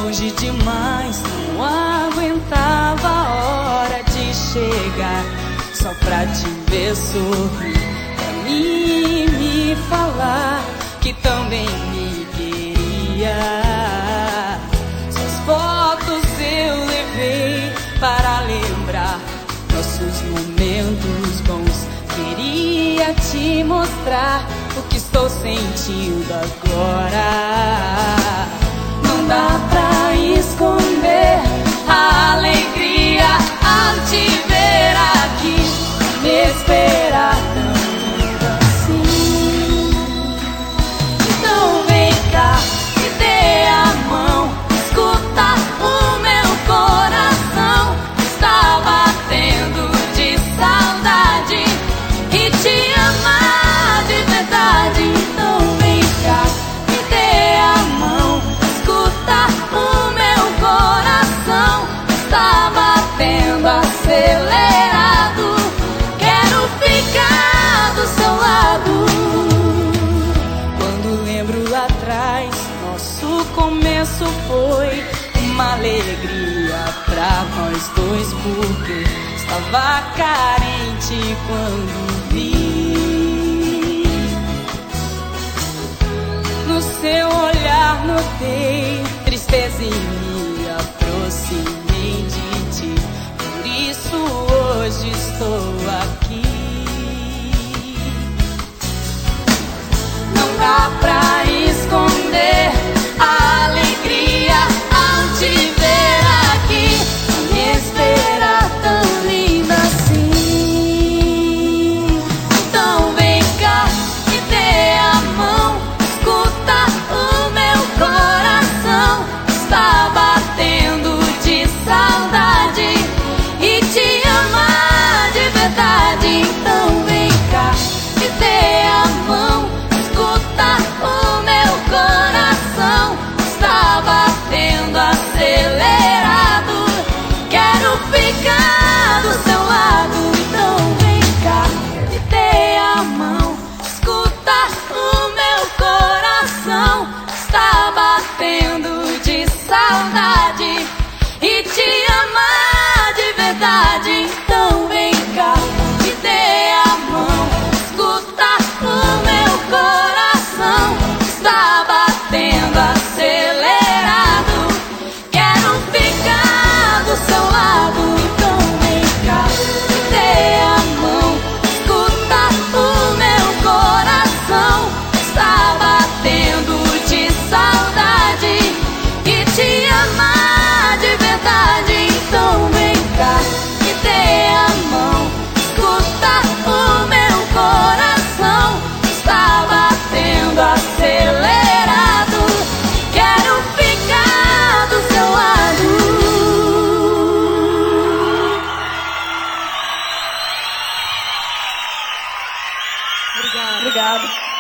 longe demais, não aguentava a hora de chegar, só pra te ver sorrir, pra mim me falar que também me queria. Suas fotos eu levei para lembrar nossos momentos bons. Queria te mostrar o que estou sentindo agora. Não dá pra esconder a alegria ao te ver aqui, me esperar tanto assim. Então vem cá, me dê a mão, escuta o meu coração, está batendo de saudade e te amar de verdade. Então vem cá, me dê a mão, escuta o meu coração, está batendo acelerado, quero ficar do seu lado. Quando lembro lá atrás, nosso começo foi uma alegria pra nós dois, porque estava carente quando vi no seu olhar, notei tristeza e me aproximei de ti. Por isso hoje estou aqui. Não dá pra esconder a alegria ao te ver aqui, me esperar tão linda assim. Então vem cá, me dê a mão, escuta o meu coração, está batendo de saudade e te amar de verdade. Então vem cá, me dê a mão, escuta o meu coração, está batendo acelerado, quero ficar do seu lado. Então vem cá, me dê a mão, escuta o meu coração, está batendo de saudade e te amar de verdade. Então vem cá, me dê a mão, escuta o meu coração, está batendo acelerado, quero ficar do seu lado. Então vem cá, me dê a mão, escuta o meu coração, está batendo de saudade e te amar de verdade. Então vem cá, me dê a mão, escuta o meu coração, está batendo acelerado, quero ficar do seu lado. Obrigada. Obrigado.